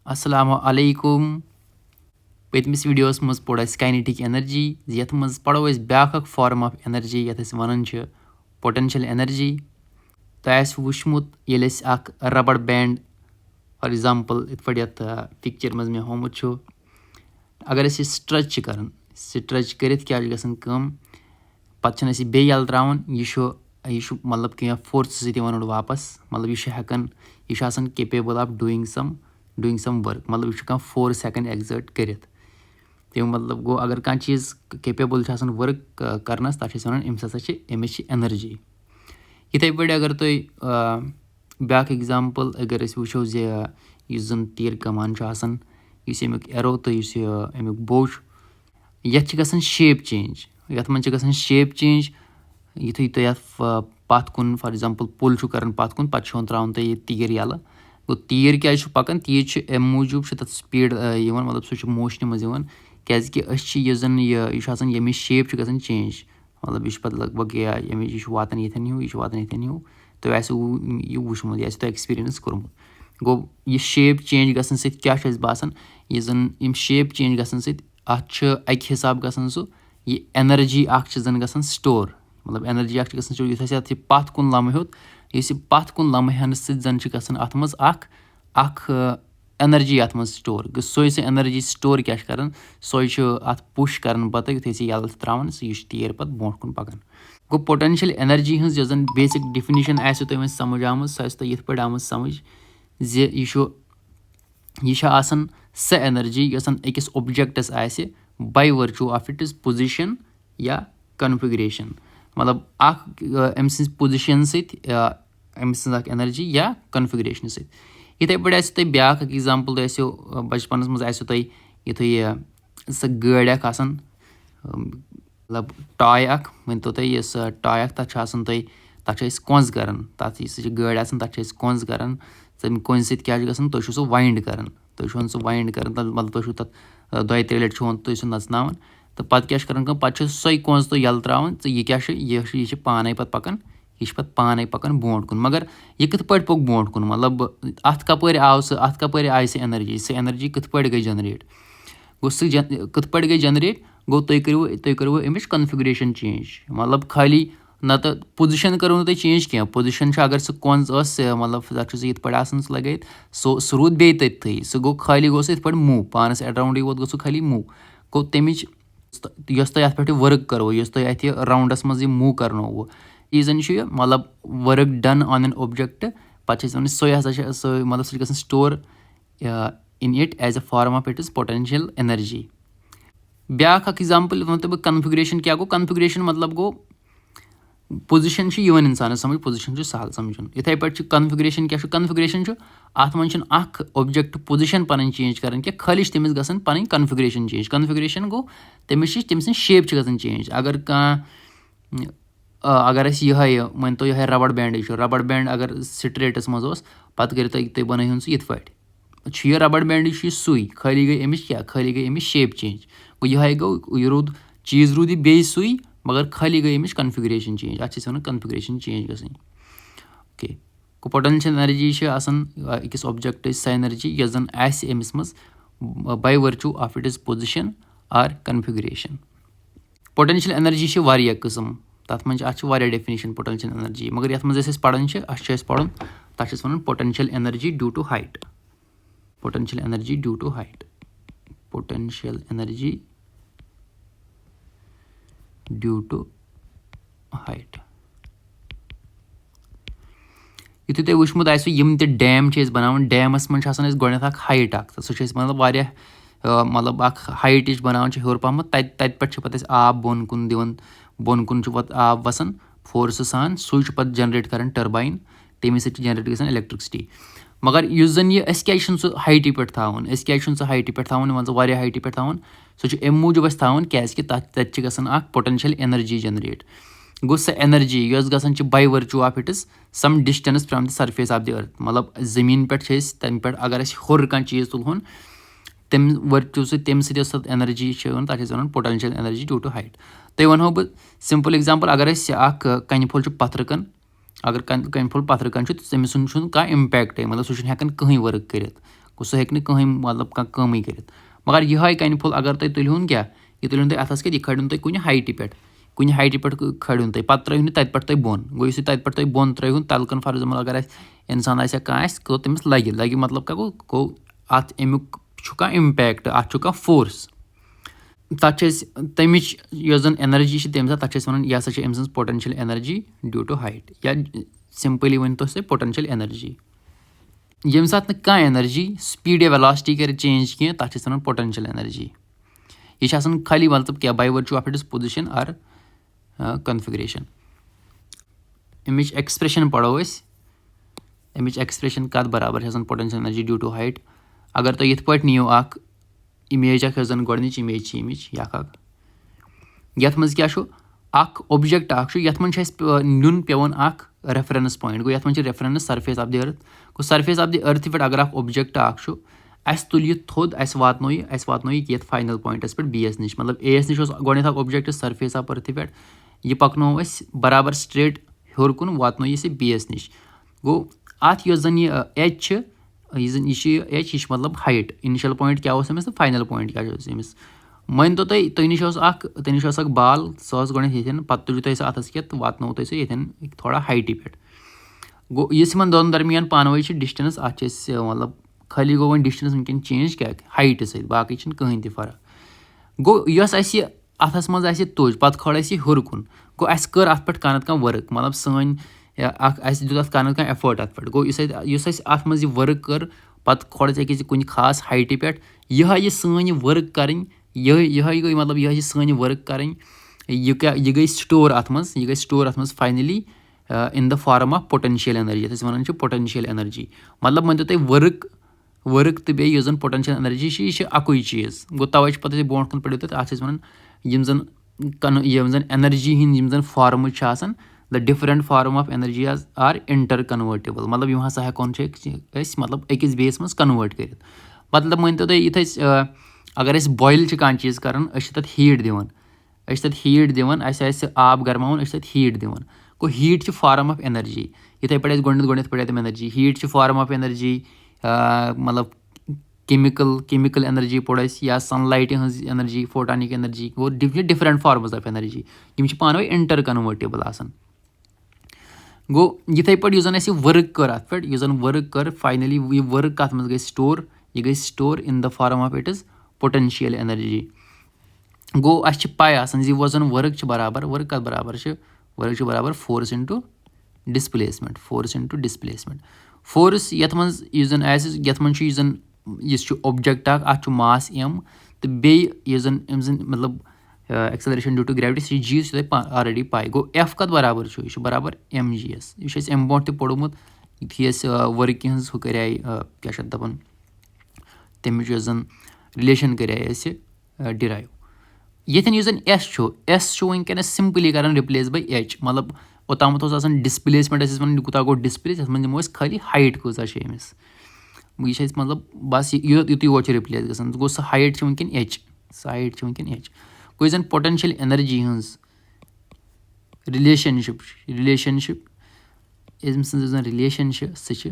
السلام علیکم. پٔتمِس ویٖڈیوَس منٛز پوٚر اَسہِ کاینیٹِک اٮ۪نَرجی یَتھ منٛز پَرو أسۍ بیٛاکھ اَکھ فارم آف اٮ۪نَرجی یَتھ أسۍ وَنان چھِ پوٹٮ۪نشَل اٮ۪نَرجی. تۄہہِ آسِوٕ وٕچھمُت ییٚلہِ أسۍ اَکھ رَبَر بینٛڈ فار ایٚگزامپٕل یِتھ پٲٹھۍ یَتھ پِکچَر منٛز مےٚ ہومُت چھُ, اگر أسۍ یہِ سٕٹرٛچ چھِ کَران, سٕٹرٛچ کٔرِتھ کیٛاہ چھِ گژھان کٲم, پَتہٕ چھِنہٕ أسۍ یہِ بیٚیہِ یَلہٕ ترٛاوان, یہِ چھُ مطلب کینٛہہ فورسہٕ سۭتۍ یِوان اورٕ واپَس, مطلب یہِ چھُ ہٮ۪کان, یہِ چھُ آسان کیپیبٕل آف ڈوٗیِنٛگ سم ؤرٕک, مطلب یہِ چھُ کانٛہہ فورس ہٮ۪کان ایٚگزٲٹ کٔرِتھ. تَمیُک مطلب گوٚو اگر کانٛہہ چیٖز کیپیبٕل چھُ آسان ؤرٕک کَرنَس تَتھ چھِ أسۍ وَنان أمِس ہَسا چھِ أمِس چھِ اٮ۪نَرجی. یِتھَے پٲٹھۍ اگر تُہۍ بیٛاکھ ایٚگزامپٕل اگر أسۍ وٕچھو زِ یُس زَن تیٖر کَمان چھُ آسان, یُس اَمیُک ایرو تہٕ یُس یہِ اَمیُک بو چھُ, یَتھ چھِ گژھان شیپ چینٛج, یَتھ منٛز چھِ گژھان شیپ چینٛج یُتھُے تُہۍ یَتھ پَتھ کُن فار ایٚگزامپٕل پُل چھُ کَران پَتھ کُن, پَتہٕ چھُ یِوان ترٛاوُن تۄہہِ یہِ تیٖر یَلہٕ. گوٚو تیٖر کیٛازِ چھُ پَکان, تیٖر چھُ اَمہِ موٗجوٗب چھُ تَتھ سٕپیٖڈ یِوان, مطلب سُہ چھُ موشنہِ منٛز یِوان کیٛازِکہِ أسۍ چھِ یُس زَن یہِ چھُ آسان ییٚمِچ شیپ چھِ گژھان چینٛج, مطلب یہِ چھُ پَتہٕ لگ بگ یہِ چھُ واتان ییٚتھٮ۪ن ہیوٗ, یہِ چھُ واتان ییٚتھٮ۪ن ہیوٗ, تۄہہِ آسِوٕ یہِ وٕچھمُت, یہِ آسِوٕ تۄہہِ ایٚکٕسپیٖریَنٕس کوٚرمُت. گوٚو یہِ شیپ چینٛج گژھنہٕ سۭتۍ کیٛاہ چھُ اَسہِ باسان, یُس زَن یِم شیپ چینٛج گژھنہٕ سۭتۍ اَتھ چھُ اَکہِ حِساب گژھان سُہ یہِ اٮ۪نَرجی اَکھ چھِ زَن گژھان سٹور, مطلب اٮ۪نَرجی اَکھ چھِ گژھان سٹور, یُتھ اَسہِ اَتھ یہِ پَتھ کُن لَمہٕ ہیوٚت, یُس یہِ پَتھ کُن لَمہٕ ہٮ۪نہٕ سۭتۍ زَن چھِ گژھان اَتھ منٛز اَکھ اٮ۪نَرجی اَتھ منٛز سٹور. سۄے سۄ اٮ۪نَرجی سٹور کیٛاہ چھِ کَران, سۄے چھُ اَتھ پُش کَران پَتہٕ یُتھُے أسۍ یہِ یَلہٕ چھِ ترٛاوان سُہ, یہِ چھُ تیٖر پَتہٕ برونٛٹھ کُن پَکان. گوٚو پوٹٮ۪نشَل اٮ۪نَرجی ہٕنٛز یۄس زَن بیسِک ڈِفِنِشَن آسِوٕ تۄہہِ وۄنۍ سَمٕجھ آمٕژ, سۄ آسہِ تۄہہِ یِتھ پٲٹھۍ آمٕژ سَمٕجھ زِ یہِ چھُ آسان سۄ اٮ۪نَرجی یۄس زَن أکِس اوٚبجَکٹَس آسہِ باے ؤرچوٗ آف اِٹٕز پُزِشَن یا کَنفِگریشَن, مطلب اَکھ أمۍ سٕنٛزِ پُزِشَن سۭتۍ أمۍ سٕنٛز اَکھ اٮ۪نَرجی یا کَنفِگریشنہٕ سۭتۍ. یِتھَے پٲٹھۍ آسِوٕ تۄہہِ بیٛاکھ اَکھ ایٚگزامپٕل, تۄہہِ آسیو بَچپَنَس منٛز آسِوٕ تۄہہِ یُتھُے سۄ گٲڑۍ اَکھ آسان, مطلب ٹاے اَکھ مٲنۍتو تُہۍ, یۄس ٹاے اَکھ تَتھ چھُ آسان تَتھ چھِ أسۍ کۄنٛز کَران, تَتھ سۄ چھِ گٲڑۍ آسان تَتھ چھِ أسۍ کۄنٛز کَران, تَمہِ کۄنٛزِ سۭتۍ کیٛاہ چھُ گژھان, تُہۍ چھُو سُہ وایِنٛڈ کَران, تُہۍ چھُ سُہ وایِنٛڈ کَران, مطلب تُہۍ چھُو تَتھ 2-3 لَٹہِ چھُ تُہۍ سُہ نَژناوان, تہٕ پَتہٕ کیٛاہ چھِ کَران کٲم, پَتہٕ چھِ سۄے کۄنٛز تُہۍ یَلہٕ ترٛاوان, تہٕ یہِ کیٛاہ چھُ, یہِ چھِ پانَے پَتہٕ پَکان, یہِ چھِ پَتہٕ پانَے پَکان برونٛٹھ کُن. مگر یہِ کِتھ پٲٹھۍ پوٚک برونٛٹھ کُن, مطلب اَتھ کَپٲرۍ آیہِ سۄ اٮ۪نَرجی, سۄ اٮ۪نَرجی کِتھ پٲٹھۍ گٔے جَنریٹ, گوٚو سُہ کِتھ پٲٹھۍ گٔے جَنریٹ, گوٚو تُہۍ کٔرِو اَمِچ کَنفِگریشَن چینٛج, مطلب خٲلی نَتہٕ پُزِشَن کٔرٕو نہٕ تُہۍ چینٛج کینٛہہ, پُزِشَن چھُ اگر سُہ کۄنٛز ٲس, مطلب تَتھ چھُ سُہ یِتھ پٲٹھۍ آسان سُہ لَگٲیِتھ, سُہ روٗد بیٚیہِ تٔتھٕے, سُہ گوٚو خٲلی گوٚو سُہ یِتھ پٲٹھۍ موٗ, پانَس اٮ۪راوُنٛڈٕے یوت گوٚو سُہ خٲلی موٗ. گوٚو تَمِچ یۄس تۄہہِ اَتھ پٮ۪ٹھ یہِ ؤرٕک کٔروٕ, یۄس تۄہہِ اَتھ یہِ راوُنٛڈَس منٛز یہِ موٗ کَرنووُ, ریٖزَن چھُ یہِ, مطلب ؤرٕک ڈَن آن این اوٚبجَکٹ, پَتہٕ چھِ أسۍ وَنان سۄے ہَسا چھِ سۄ, مطلب سُہ چھِ گژھان store in it as a form of its potential energy. بیٛاکھ اَکھ ایٚگزامپٕل وَنو تۄہہِ بہٕ, کَنفِگریشَن کیٛاہ گوٚو, کَنفِگریشَن مطلب گوٚو پُزِشَن چھِ یِوان اِنسانَس سَمٕجھ, پُزِشَن چھُ سہل سَمجھُن. یِتھَے پٲٹھۍ چھُ کَنفِگریشَن کیٛاہ چھُ, کَنفِگریشَن چھُ اَتھ منٛز چھُنہٕ اَکھ اوٚبجَکٹ پُزِشَن پَنٕنۍ چینٛج کَران کینٛہہ, خٲلی چھِ تٔمِس گژھان پَنٕنۍ کَنفِگریشَن چینٛج. کَنفِگریشَن گوٚو تٔمۍ سٕنٛز شیپ چھِ گژھان چینٛج. اگر اَسہِ یِہوٚے مٲنۍتو یِہوٚے رَبَر بینٛڈٕے چھُ, رَبَر بینٛڈ اگر سٕٹریٹَس منٛز اوس, پَتہٕ کٔرِو تُہۍ بَنٲیہُن سُہ یِتھ پٲٹھۍ, چھُ یہِ رَبَر بینٛڈٕے چھُ یہِ سُے, خٲلی گٔے أمِچ کیٛاہ, خٲلی گٔے أمِچ شیپ چینٛج. گوٚو یِہوٚے گوٚو, یہِ روٗد چیٖز روٗد یہِ بیٚیہِ سُے, مگر خٲلی گٔے أمِچ کَنفِگریشَن چینٛج, اَتھ چھِ أسۍ وَنان کَنفِگریشَن چینٛج گژھٕنۍ. اوکے, گوٚو پوٹٮ۪نشَل اٮ۪نَرجی چھِ آسان أکِس اوٚبجَکٹٕچ سۄ اٮ۪نَرجی یۄس زَن آسہِ أمِس منٛز by virtue of its position or configuration. Potential energy چھِ واریاہ قٕسٕم, اَتھ چھِ واریاہ ڈیفِنِشَن پوٹٮ۪نشَل اٮ۪نَرجی, مگر یَتھ منٛز أسۍ پَران چھِ, اَسہِ چھُ پَرُن, تَتھ چھِ أسۍ وَنان potential energy due to height, potential energy due to height, potential energy due to height. یُتھُے تۄہہِ وٕچھمُت آسِوٕ یِم تہِ ڈیم چھِ أسۍ بَناوان, ڈیمَس منٛز چھِ آسان اَسہِ گۄڈنٮ۪تھ اَکھ ہایٹ اَکھ, تہٕ سُہ چھِ أسۍ مطلب واریاہ مطلب اَکھ ہایٹ ہِش بَناوان چھِ ہیوٚر پَہمَتھ, تَتہِ پٮ۪ٹھ چھِ پَتہٕ أسۍ آب بۄن کُن دِوان, بۄن کُن چھُ پَتہٕ آب وَسان فورسہٕ سان, سُے چھُ پَتہٕ جَنریٹ کَران ٹٔرباین, تَمے سۭتۍ چھِ جَنریٹ گژھان اٮ۪لٮ۪کٹِرٛکسِٹی. مگر یُس زَن یہِ أسۍ کیٛازِ چھِنہٕ سُہ ہایٹہِ پٮ۪ٹھ تھاوان, سُہ ہایٹہِ پٮ۪ٹھ تھاوان, مان ژٕ واریاہ ہایٹہِ پٮ۪ٹھ تھاوان, سُہ چھُ اَمہِ موٗجوٗب اَسہِ تھاوان کیٛازِکہِ تَتھ چھِ گژھان اَکھ پوٹٮ۪نشَل اٮ۪نَرجی جَنریٹ. گوٚو سۄ اٮ۪نرجی یۄس گژھان چھِ by virtue of its some distance from the surface of the earth مطلب زٔمیٖن پٮ۪ٹھ چھِ أسۍ تَمہِ پٮ۪ٹھ اگر اَسہِ ہیوٚر کانٛہہ چیٖز تُلہون تَمہِ ؤرچوٗ سۭتۍ تَمہِ سۭتۍ یۄس تَتھ اٮ۪نرجی چھِ یِوان تَتھ چھِ أسۍ وَنان پوٹَنشَل اٮ۪نرجی ڈیوٗ ٹُو ہایٹ تۄہہِ وَنہو بہٕ سِمپٕل ایٚگزامپٕل اگر أسۍ اَکھ کَنہِ پھوٚل چھُ پَتھرٕ کَن اگر کَنہِ پھوٚل پَتھرٕ کَن چھُ تٔمِس سُنٛد چھُنہٕ کانٛہہ اِمپیکٹٕے مطلب سُہ چھُنہٕ ہٮ۪کان کٕہٕنۍ ؤرٕک کٔرِتھ گوٚو سُہ ہیٚکہِ نہٕ کٕہٕنۍ مطلب کانٛہہ کٲمٕے کٔرِتھ مگر یِہوٚے کَنہِ پھوٚل اگر تُہۍ تُلہون کیٛاہ یہِ تُلہون تُہۍ اَتھَس کٮ۪تھ یہِ کھٲلِہون تُہۍ کُنہِ ہایٹہِ پٮ۪ٹھ کھٲلِہون تُہۍ پَتہٕ ترٛٲوِہون یہِ تَتہِ پٮ۪ٹھ تُہۍ بۄن گوٚو یُس یہِ تَتہِ پٮ۪ٹھ تُہۍ بۄن ترٛٲوِہون تَلہٕ کَن فار ایٚگزامپٕل اگر اَسہِ اِنسان آسہِ یا کانٛہہ آسہِ گوٚو تٔمِس لَگہِ مطلب کیٛاہ گوٚو اَتھ اَمیُک چھُ کانٛہہ اِمپیکٹ اَتھ چھُ کانٛہہ فورس تَتھ چھِ أسۍ تَمِچ یۄس زَن اٮ۪نَرجی چھِ تَمہِ ساتہٕ تَتھ چھِ أسۍ وَنان یہِ ہسا چھِ أمۍ سٕنٛز پوٹَنشَل اٮ۪نَرجی ڈیوٗ ٹُو ہایٹ یا سِمپٕلی ؤنۍتو تُہۍ پوٹَنشَل اٮ۪نَرجی ییٚمہِ ساتہٕ نہٕ کانٛہہ اٮ۪نَرجی سپیٖڈ یا وٮ۪لاسٹی کَرِ چینٛج کینٛہہ تَتھ چھِ أسۍ وَنان پوٹَنشَل اٮ۪نَرجی یہِ چھِ آسان خالی مطلب کیٛاہ باے virtue of it's position R کَنفِگریشَن اَمِچ ایٚکسپرٛیشَن پَرو أسۍ اَمِچ ایٚکسپرٛیشَن کَتھ برابر چھِ آسان پوٹَنشَل اٮ۪نَرجی ڈیوٗ ٹُو ہایٹ اگر تُہۍ یِتھ پٲٹھۍ نِیِو اَکھ اِمیج اَکھ یۄس زَن گۄڈنِچ اِمیج چھِ اَمِچ یہِ اَکھ یَتھ منٛز کیٛاہ چھُ اَکھ اوٚبجَکٹ اَکھ چھُ یَتھ منٛز چھُ اَسہِ نیُن پٮ۪وان اَکھ رٮ۪فرَنٕس پویِنٛٹ گوٚو یَتھ منٛز چھِ رٮ۪فرَنٕس سرفیس آف دِ أرٕتھ گوٚو سرفیس آف دِ أرتھِ پٮ۪ٹھ اگر اَکھ اوٚبجَکٹ اَکھ چھُ اَسہِ تُلہِ یہِ تھوٚد اَسہِ واتنو یہِ یَتھ فاینَل پویِنٛٹَس پٮ۪ٹھ بی یَس نِش مطلب اے یَس نِش اوس گۄڈنٮ۪تھ اَکھ اوٚبجَکٹ سرفیس آف أرتھِ پٮ۪ٹھ یہِ پَکنوو أسۍ برابر سٹرٛیٹ ہیوٚر کُن واتنو یہِ بی یَس نِش گوٚو اَتھ یۄس زَن یہِ ایچ چھِ یہِ چھِ یہِ ایچ یہِ چھِ مطلب ہایٹ اِنِشَل پویِنٛٹ کیٛاہ اوس أمِس تہٕ فاینَل پویِنٛٹ کیٛاہ اوس أمِس مٲنۍتو تۄہہِ نِش اوس اَکھ بال سۄ ٲس گۄڈنٮ۪تھ ییٚتھٮ۪ن پَتہٕ تُلِو تُہۍ سۄ اَتھَس کٮ۪تھ تہٕ واتنوو تۄہہِ سُہ ییٚتھٮ۪ن تھوڑا ہایٹہِ پٮ۪ٹھ گوٚو یُس یِمَن دۄن درمیان پانہٕ ؤنۍ چھِ ڈِسٹَنٕس اَتھ چھِ أسۍ مطلب خٲلی گوٚو وۄنۍ ڈِسٹَنٕس وٕنۍکٮ۪ن چینٛج کیٛاہ ہایٹہِ سۭتۍ باقٕے چھِنہٕ کٕہٕنۍ تہِ فرق گوٚو یۄس اَسہِ یہِ اَتھَس منٛز اَسہِ یہِ تُج پَتہٕ کھٲل اَسہِ یہِ ہیوٚر کُن گوٚو اَسہِ کٔر اَتھ پٮ۪ٹھ کانٛہہ نَتہٕ کانٛہہ ؤرٕک مطلب سٲنۍ اَسہِ دیُت اَتھ کانٛہہ نَتہٕ کانٛہہ اٮ۪فٲٹ اَتھ پٮ۪ٹھ گوٚو یُس اَسہِ اَتھ منٛز یہِ ؤرٕک کٔر پَتہٕ کھوٚل اَسہِ أکِس کُنہِ خاص ہایٹہِ پٮ۪ٹھ یہِ سٲنۍ یہِ ؤرٕک کَرٕنۍ یِہوٚے گٔے مطلب یِہوٚے چھِ سٲنۍ یہِ ؤرٕک کَرٕنۍ یہِ گٔے سٹور اَتھ منٛز finally in the form of potential energy یَتھ أسۍ وَنان چھِ پوٹَنشَل اٮ۪نَرجی مطلب مٲنۍتو تُہۍ ؤرٕک تہٕ بیٚیہِ یُس زَن پوٹَنشَل اٮ۪نَرجی چھِ یہِ چھِ اَکُے چیٖز گوٚو تَوَے چھِ پَتہٕ أسۍ برونٛٹھ کُن پٔرِو تَتھ اَتھ چھِ أسۍ وَنان یِم زَن اٮ۪نَرجی ہِنٛدۍ یِم زَن فارمٕز چھِ آسان the different form of energy are interconvertible مطلب یِم ہَسا ہٮ۪کون چھِ أسۍ مطلب أکِس بیٚیِس منٛز کَنوٲٹ کٔرِتھ مطلب مٲنۍتو تُہۍ یِتھ أسۍ اگر أسۍ بویِل چھِ کانٛہہ چیٖز کَران أسۍ چھِ تَتھ ہیٖٹ دِوان اَسہِ آسہِ آب گرماوُن أسۍ چھِ تَتھ ہیٖٹ دِوان گوٚو ہیٖٹ چھِ فارَم آف اٮ۪نَرجی یِتھَے پٲٹھۍ اَسہِ گۄڈنٮ۪تھ پٲٹھۍ تِم اٮ۪نَرجی ہیٖٹ چھِ فارَم آف اٮ۪نَرجی مطلب کیٚمِکَل اٮ۪نَرجی پوٚر اَسہِ یا سَن لایٹہِ ہٕنٛز اٮ۪نَرجی فوٹانِک اٮ۪نَرجی گوٚو ڈِفرَنٛٹ فارمٕز آف اٮ۪نَرجی یِم چھِ پانہٕ ؤنۍ اِنٹَر کَنوٲٹیبٕل آسان گوٚو یِتھَے پٲٹھۍ یُس زَن اَسہِ یہِ ؤرٕک کٔر اَتھ پٮ۪ٹھ یُس زَن ؤرٕک کٔر فاینٔلی یہِ ؤرٕک کَتھ منٛز گٔے store in the form of its potential energy گوٚو اَسہِ چھِ پَے آسان زِ یۄس زَن ؤرٕک چھِ ؤرٕک کَتھ برابر چھِ ؤرٕک چھِ برابر فورس اِنٹُہ ڈِسپٕلیسمٮ۪نٛٹ فورس یَتھ منٛز یُس زَن آسہِ یَتھ منٛز چھُ یُس چھُ اوٚبجَکٹ اَکھ اَتھ چھُ ماس ایم تہٕ بیٚیہِ یُس زَن أمۍ سٕنٛدۍ مطلب ایٚکسَلریشَن ڈیوٗ ٹُو گرٛیوِٹی سُہ چھِ جی چھُ تۄہہِ آلریڈی پَے گوٚو ایف کَتھ برابر چھُ یہِ چھُ برابر ایم جی یَس یہِ چھُ اَسہِ اَمہِ برونٛٹھ تہِ پوٚرمُت یُتھُے اَسہِ ؤرٕکہِ ہٕنٛز ہُہ کَرے کیٛاہ چھِ اَتھ دَپان تَمِچ یۄس زَن رِلیشَن کَرے اَسہِ ڈِرایِو ییٚتھٮ۪ن یُس زَن ایس چھُ وٕنۍکٮ۪نَس سِمپٕلی کَران رِپلیس باے ایچ مطلب اوٚتامَتھ اوس آسان ڈِسپٕلیسمٮ۪نٛٹ ٲسۍ أسۍ وَنان یہِ کوٗتاہ گوٚو ڈِسپٕلیس یَتھ منٛز دِمو أسۍ خٲلی ہایٹ کۭژاہ چھِ أمِس یہِ چھِ اَسہِ مطلب بَس یُتُے یوت چھِ رِپلیس گژھان گوٚو سۄ ہایٹ چھِ وٕنۍکٮ۪ن ایچ گوٚو یُس زَن پوٹَنشَل اٮ۪نَرجی ہٕنٛز رِلیشَنشِپ أمۍ سٕنٛز یُس زَن رِلیشَن چھِ سُہ چھِ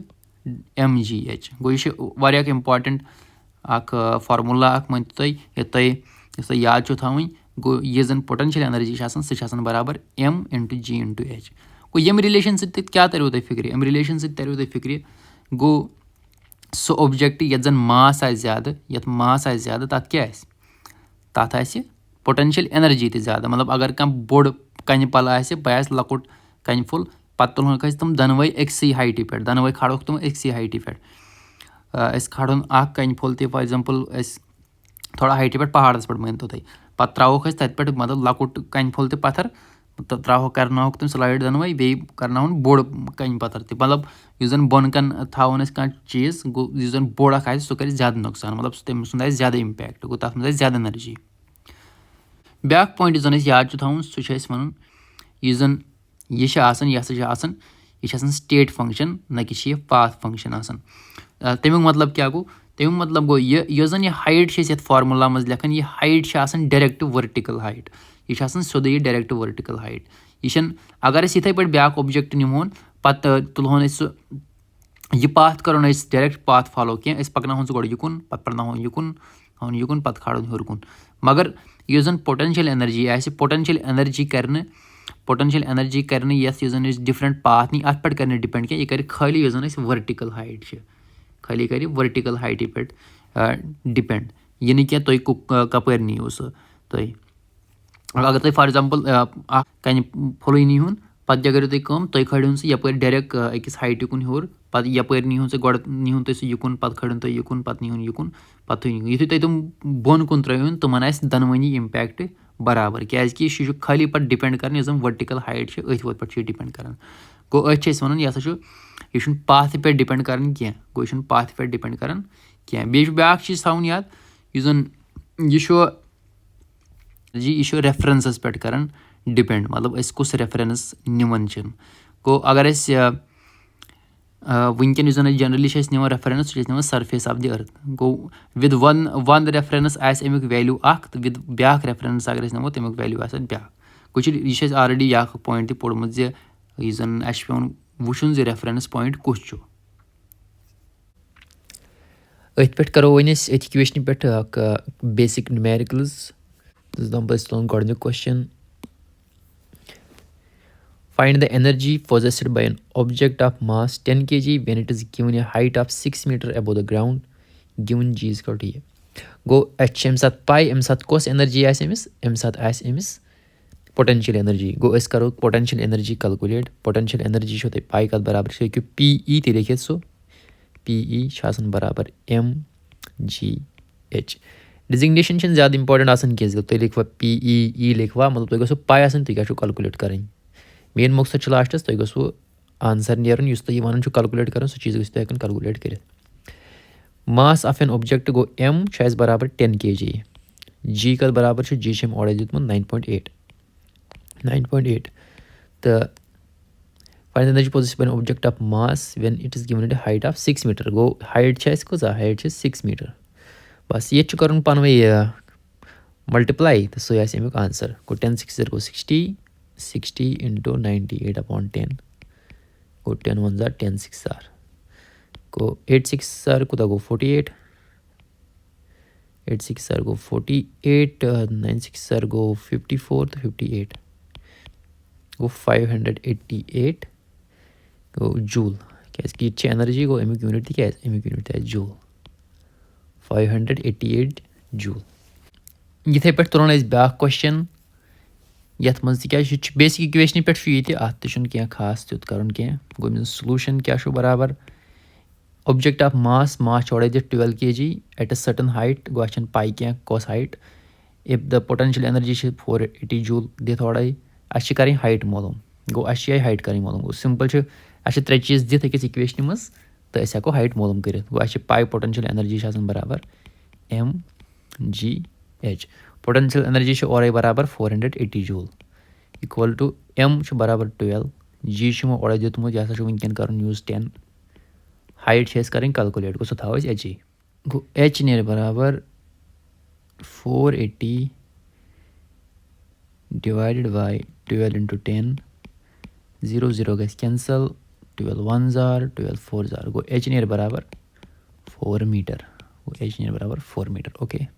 ایم جی ایچ گوٚو یہِ چھِ واریاہ اکھ اِمپاٹَنٛٹ اَکھ فارموٗلا اَکھ مٲنۍتو تُہۍ یُس تۄہہِ یاد چھُو تھاوٕنۍ گوٚو یُس زَن پوٹَنشَل اٮ۪نَرجی چھِ آسان سُہ چھِ آسان برابر ایم اِنٹُہ جی اِنٹُہ ایچ گوٚو ییٚمہِ رِلیشَن سۭتۍ کیٛاہ تَریو تۄہہِ فِکرِ اَمہِ رِلیشَن سۭتۍ تَریو تۄہہِ فِکرِ گوٚو سُہ اوٚبجَکٹ یَتھ زَن ماس آسہِ زیادٕ تَتھ کیٛاہ آسہِ تَتھ آسہِ پوٹَنشَل اٮ۪نَرجی تہِ زیادٕ مطلب اگر کانٛہہ بوٚڑ کَنہِ پَل آسہِ بیٚیہِ آسہِ لۄکُٹ کَنہِ پھوٚل پَتہٕ تُلہوکھ أسۍ تِم دۄنوَے أکسٕے ہایٹہِ پٮ۪ٹھ کھالوکھ تِم أکسٕے ہایٹہِ پٮ۪ٹھ أسۍ کھالہون اَکھ کَنہِ پھوٚل تہِ فار ایٚگزامپٕل أسۍ تھوڑا ہایٹہِ پٮ۪ٹھ پہاڑَس پٮ۪ٹھ مٲنۍتو تُہۍ پَتہٕ ترٛاوہوکھ أسۍ تَتہِ پٮ۪ٹھ مطلب لۄکُٹ کَنہِ پھوٚل تہِ پَتھر تہٕ کَرناوہوکھ تِم سٕلایڈ دۄنوَے بیٚیہِ کَرناوہون بوٚڑ کَنہِ پَتھر تہِ مطلب یُس زَن بۄنہٕ کَن تھاوون أسۍ کانٛہہ چیٖز گوٚو یُس زَن بوٚڑ اَکھ آسہِ سُہ کَرِ زیادٕ نۄقصان مطلب تٔمۍ سُنٛد آسہِ زیادٕ اِمپیکٹ تَتھ منٛز آسہِ زیادٕ اٮ۪نَرجی بیٛاکھ پویِنٛٹ یُس زَن اَسہِ یاد چھُ تھاوُن سُہ چھُ اَسہِ وَنُن یُس زَن یہِ چھِ آسان یہِ ہسا چھِ آسان یہِ چھِ آسان سٹیٹ فنٛگشن نہ کہِ چھِ یہِ پاتھ فنٛگشن آسان تَمیُک مطلب کیاہ گوٚو تَمیُک مطلب گوٚو یہِ یۄس زَن یہِ ہایٹ چھِ أسۍ یَتھ فارمولا منٛز لیکھان یہِ ہایٹ چھِ آسان ڈایریکٹ ؤرٹِکل ہایٹ یہِ چھِ آسان سیوٚدُے یہِ ڈایریکٹ ؤرٹِکل ہایٹ یہِ چھنہٕ اگر أسۍ یِتھٕے پٲٹھۍ بیاکھ اوبجیکٹ نِمہون پتہٕ تُلہون أسۍ سُہ یہِ پاتھ کرو نہٕ أسۍ ڈایریکٹ پاتھ فالو کینٛہہ أسۍ پکناوہون سُہ گۄڈٕ یُکُن پتہٕ پکناوہون یُکُن تھاوون یُکُن پتہٕ کھالون ہیوٚر کُن مگر یُس زن پوٹینشل ایٚنرجی آسہِ پوٹینشل ایٚنرجی کرِ نہٕ یتھ یُس زن أسۍ ڈفرنٹ پاتھ نی اتھ پٮ۪ٹھ کرِ نہٕ ڈِپینڈ کینٛہہ یہِ کرِ خٲلی یُس زن أسۍ ؤرٹِکل ہایٹ چھِ خٲلی کرِ ؤرٹِکل ہایٹہِ پٮ۪ٹھ ڈِپینڈ یہِ نہٕ کینٛہہ تُہۍ کپٲرۍ نِیِو سُہ تُہۍ اگر تُہۍ فار ایٚگزامپٕل اکھ کنہِ پھوٚلُے نیٖہُن پتہٕ کیاہ کٔرِو تُہۍ کٲم تُہۍ کھٲلِہُن سُہ یپٲرۍ ڈایریکٹ أکِس ہایٹہِ کُن ہیوٚر پتہٕ یپٲرۍ نیٖہُن سُہ گۄڈٕ نیٖہُن تُہۍ سُہ یُکُن پتہٕ کھٲلِہُن تُہۍ یُکُن پتہٕ نیٖہُن یُکُن پتہٕ تھٲیِو یُتھُے تُہۍ تِم بۄن کُن ترٛٲیہُن تِمن آسہِ دۄنوٕنی اِمپیکٹ برابر کیازِ کہِ یہِ چھُ خٲلی پتہٕ ڈِپینڈ کران یُس زن ؤرٹِکل ہایٹ چھِ أتھۍ پٮ۪ٹھ چھُ یہِ ڈِپینڈ کران گوٚو أتھۍ چھِ أسۍ ونان یہِ ہسا چھُ یہِ چھُنہٕ پاتھٕ پٮ۪ٹھ ڈِپینڈ کران کینٛہہ بیٚیہِ چھُ بیاکھ چیٖز تھاوُن یاد یُس زن یہِ چھُ ریفرنسس پٮ۪ٹھ کران ڈِپینڈ مطلب أسۍ کُس ریفرنس نِوان چھِ گوٚو اگر أسۍ وٕنکیٚن یُس زن أسۍ جنرلی چھِ أسۍ نِوان ریفرنس سُہ چھِ أسۍ نِوان سرفیس آف دِ أرٕتھ گوٚو وِد ون ریفرنس آسہِ امیُک ویلیوٗ اکھ تہٕ وِد بیاکھ ریفرنس اگر أسۍ نِمو تمیُک ویلیوٗ آسہِ اَتھ بیاکھ گوٚو یہِ چھُ اَسہِ آلریڈی اکھ پویِنٹ تہِ پوٚرمُت زِ یُس زن اَسہِ چھُ پیٚوان وٕچھُن زِ ریفرنس پویِنٹ کُس چھُ أتھۍ پٮ۪ٹھ کرو وۄنۍ أسۍ أتھۍ اِکویشنہِ پٮ۪ٹھ اکھ بیسِک نِمیرِکلٕز دَپہٕ بہٕ أسۍ تُلون گۄڈٕنیُک question Find the energy possessed by an object of mass 10 kg when it is given a height of 6 meter above the ground. Given G is equal to A. گوٚو اَسہِ چھِ اَمہِ ساتہٕ پاے اَمہِ ساتہٕ کۄس ایٚنرجی آسہِ أمِس اَمہِ ساتہٕ آسہِ أمِس پوٹینشل ایٚنرجی گوٚو أسۍ کرو potential energy calculate potential energy چھو تۄہہِ پاے کتھ برابر چھِ ہیٚکِو پی ای تہِ لیکھِتھ سُہ پی ای چھُ آسان برابر mgh ڈِزِگنیشن چھنہٕ زیادٕ اِمپاٹنٹ آسان کینٛہہ تُہۍ لیکھوا پی ای لیکھوا مطلب تۄہہِ گژھو پاے آسٕنۍ تُہۍ کیاہ چھُو کلکُلیٹ کرٕنۍ مین مقصد چھُ لاسٹس تۄہہِ گوٚژھوٕ آنسر نیرُن یُس تُہۍ یہِ ونان چھُو کلکُلیٹ کرُن سُہ چیٖز گٔژھِو تُہۍ ہٮ۪کُن کلکُلیٹ کٔرِتھ ماس آف این اوبجیکٹ گوٚو ایم چھُ اَسہِ برابر 10 kg جی کتھ برابر چھُ جی چھُ أمۍ اورے دیُتمُت 9.8 تہٕ فاینڈ the energy possessed by an object of mass when it is given at a height of 6 meter گوٚو ہایٹ چھِ اَسہِ کۭژاہ ہایٹ چھِ 6 میٖٹر بس ییٚتہِ چھُ کرُن پانہٕ ؤنۍ ملٹِپلاے تہٕ سُے آسہِ امیُک آنسر گوٚو 10 6 گوٚو 60 into 98/10 گوٚو 10 1 10 6 گوٚو 8 6 کوٗتاہ گوٚو 48 8 6 گوٚو 48 9 6 گوٚو 54 تہٕ 58 گوٚو 588 گوٚو جوٗل کیازِ کہِ یہِ تہِ چھِ ایٚنرجی گوٚو امیُک یوٗنٹ تہِ کیٛاہ آسہِ امیُک یوٗنٹ تہِ آسہِ جوٗل 588 جوٗل یِتھٕے پٲٹھۍ تُلون أسۍ بیاکھ کوسچن یتھ منٛز تِکیازِ یہِ چھُ بیسِک اِکویشنہِ پٮ۪ٹھ چھُ یہِ تہِ اتھ تہِ چھُنہٕ کینٛہہ خاص تیُتھ کرُن کینٛہہ گوٚو أمِس سلوٗشن کیاہ چھُ برابر اوبجیکٹ آف ماس چھُ اورے دِتھ 12 kg ایٹ اے سٔٹن ہایٹ گوٚو اَسہِ چھنہٕ پاے کینٛہہ کۄس height if the potential energy چھِ 480 جوٗل دِتھ اورے اَسہِ چھِ کَرٕنۍ ہایٹ معلوٗم گوٚو اَسہِ چھِ یِہے ہایٹ کَرٕنۍ معلوٗم گوٚو سمپل چھُ اَسہِ چھِ 3 چیٖز دِتھ أکِس اِکویشنہِ منٛز تہٕ أسۍ ہٮ۪کو ہایٹ معلوٗم کٔرِتھ گوٚو اَسہِ چھِ پاے پوٹینشل ایٚنرجی چھِ آسان برابر mgh پوٹینشل ایٚنرجی چھِ اورے برابر 480 جوٗل equal to m چھُ برابر 12 g چھُ یِمو اورے دیُتمُت یہِ ہسا چھُ وٕنکیٚن کرُن یوٗز 10 ہایٹ چھِ اَسہِ کَرٕنۍ کلکُلیٹ گوٚو سُہ تھاوو أسۍ ایچ گوٚو ایچ نیرِ برابر 480 ڈِوایڈِڈ باے 12 into 10 0 0 گژھِ کینسل 12 1 12 4 گوٚو ایچ نیرِ برابر 4 میٖٹر گوٚو ایچ نیرِ برابر 4 میٖٹر اوکے